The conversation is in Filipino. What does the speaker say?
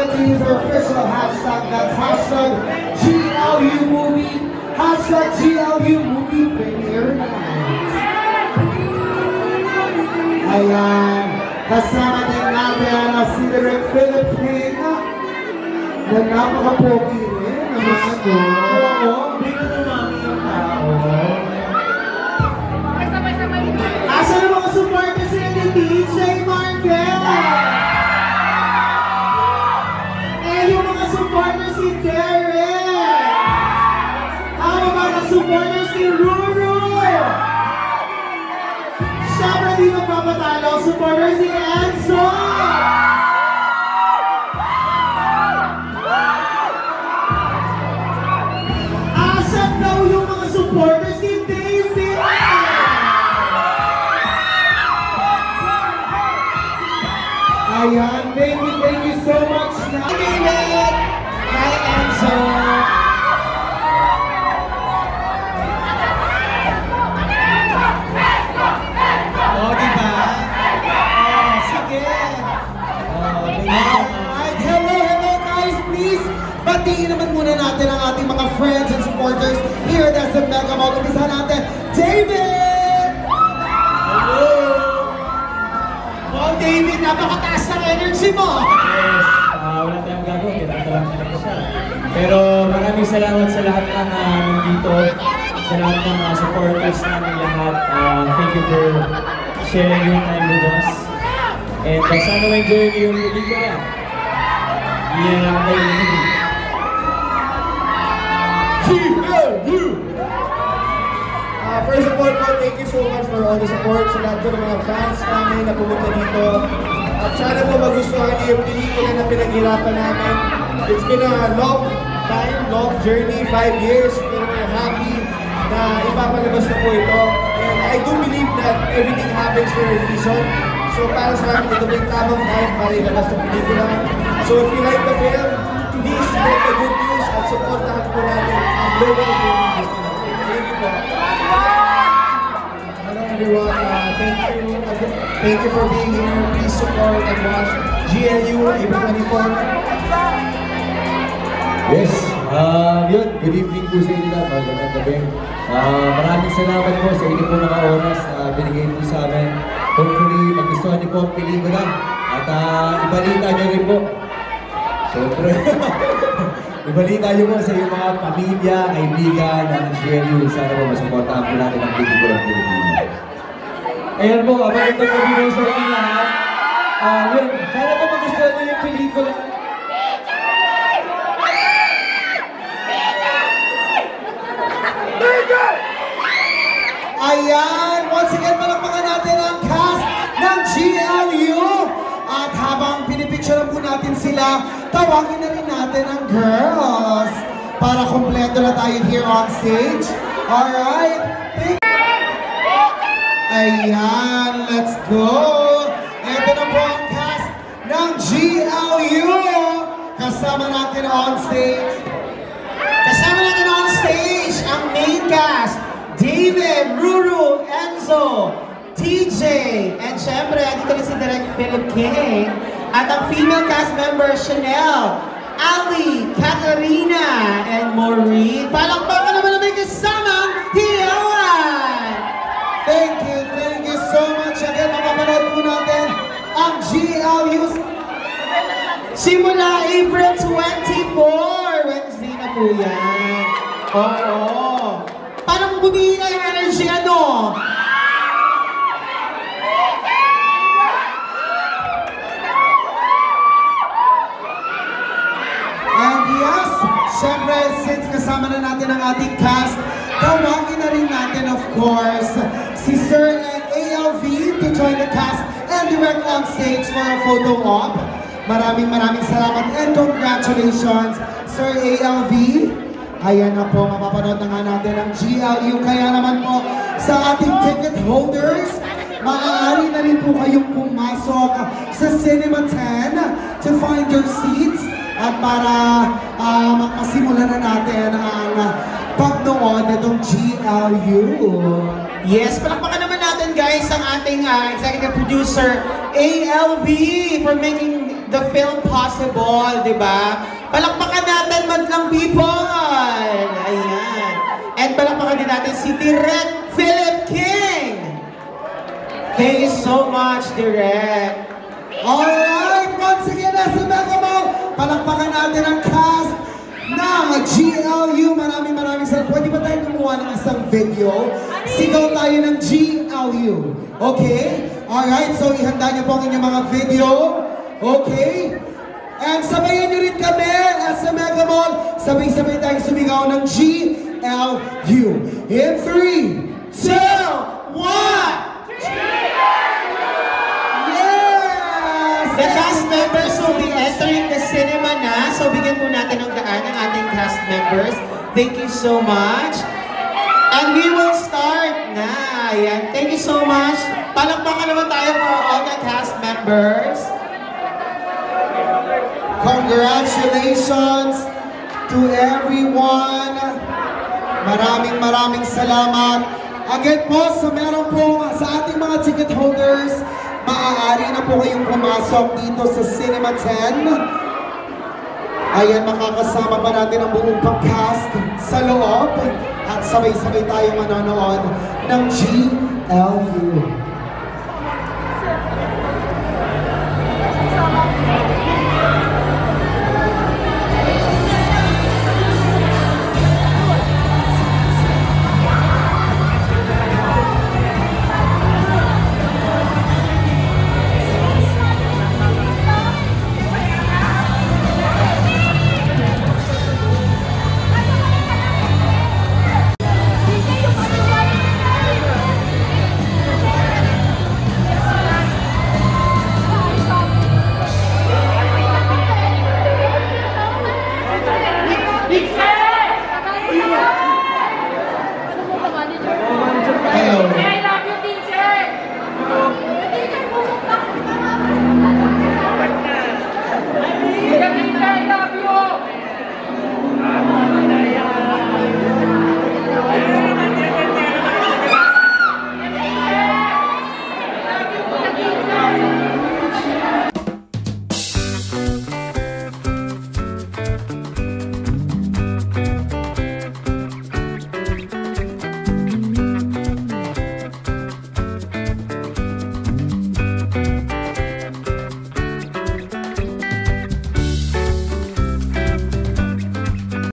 forget to use our official hashtag. That's hashtag GLU Movie. Hashtag GLU Movie Premiere Night. Ayan. Kasama din natin si Direk Philip King na napaka-pogi rin naman yun. Oo, hindi ka naman yung tao. Asa na mga supporters sila ni DJ Marquez? Eh, yung mga supporters si Derek? Ang mga supporters si Ruru? Siyempre di magpapatalo, supporters si Enzo! Asan daw yung mga supporters ni David? Ayan, thank you so much na. David! Hi, Enzo! Oh, diba? Oh, sige! Alright, hello guys, please! Batiin naman muna natin ang ating mga friends and supporters here at SM Mega Mall. Umpisa natin, David! Hello! Oh, David, napakataas ng energy mo! Yes, wala tayong gagawin, kailangan lang talaga siya. Pero maraming salamat sa lahat ng nandito, sa lahat ng supporters namin lahat. Thank you for sharing your time with us. And sana ma-enjoy niyo yung pelikula. Iyan lang kayo yung First of all, thank you so much for all the support sa lahat ng mga fans namin na pumunta dito. At sana po magustuhan niyo yung pelikula na pinaghirapan namin. It's been a long time, long journey, 5 years, pero we're happy na ipapalabas na po ito. And I do believe that everything happens for a reason. So para sa amin, ito yung tamang time para ilabas ng pelikula. So if you like the film, please spread the good news at supportahan po natin ang global film industry. Thank you po. Hello everyone, thank you for being here. Please support and watch GLU April 24. Yes, yun, good evening po sa inyo lahat, magandang gabi. Maraming salamat po sa inyo po mga oras na binigay po sa amin. Hopefully, magustuhan niyo po ang pelikula at ibalita niyo rin po. Siyempre, ibalita niyo po sa iyong mga pamilya, kaibigan ng GLU. Sana po masuportahan po natin ang pelikula ng Pilipinas. Ayan po, magandang gabi po sa inyo lahat. Yun, sana po magustuhan niyo yung pelikula. Ayan! Once again, palakpakan natin ang cast ng GLU. At habang pinipicture po natin sila, tawagin na rin natin ang girls para kompleto na tayo here on stage. Alright? Ayan, let's go! Ito na po ang cast ng GLU. Kasama natin on stage. Kasama natin on stage ang main cast. David, Ruru, Enzo, TJ, and syempre, dito rin si Direk Philip King. At ang female cast members, Chanel, Ali, Katarina, and Maureen. Palakpakan naman na may kasamang Hiyawan! Thank you so much. Again, mapapanood po natin ang GLU simula April 24. Wednesday na po yan. Oo. Parang bumihina yung energy, ano? And yes, syempre, since kasama na natin ang ating cast, tawagin na rin natin, of course, si Sir ALV to join the cast and direct on stage for a photo op. Maraming salamat and congratulations, Sir ALV. Ayan na po, mapapanood na nga natin ang GLU. Kaya naman po, sa ating ticket holders, maaari na rin po kayong pumasok sa Cinema 10 to find your seats at para makasimulan na natin ang pagnood nitong GLU. Yes, palakpakan naman natin guys ang ating executive producer, ALV, for making the film possible, di ba? Palakpakan natin madlang people! Ayan. And palakpakan din natin si Direk Philip King! Thank you so much, Direk! Alright, once again, nasa Mega Mall, palakpakan natin ang cast ng GLU. Maraming salamat. Pwede ba tayo kumuha ng isang video? Sigaw tayo ng GLU. Okay? Alright, so ihanda niyo po ang inyong mga video. Okay? And sabayan niyo rin kami sa Mega Mall. Sabay-sabay tayong sumigaw ng GLU. In 3, 2, 1! The cast members will be entering the cinema na. So, bigyan po natin ng daan ang ating cast members. Thank you so much. And we will start na. Ayan. Thank you so much. Palakpakan naman tayo for all the cast members. Congratulations to everyone. Maraming salamat. Again po, meron po sa ating mga ticket holders, maaari na po kayong pumasok dito sa Cinema 10. Ayan, makakasama pa natin ang buong pag-cast sa loob at sabay-sabay tayo manonood ng GLU.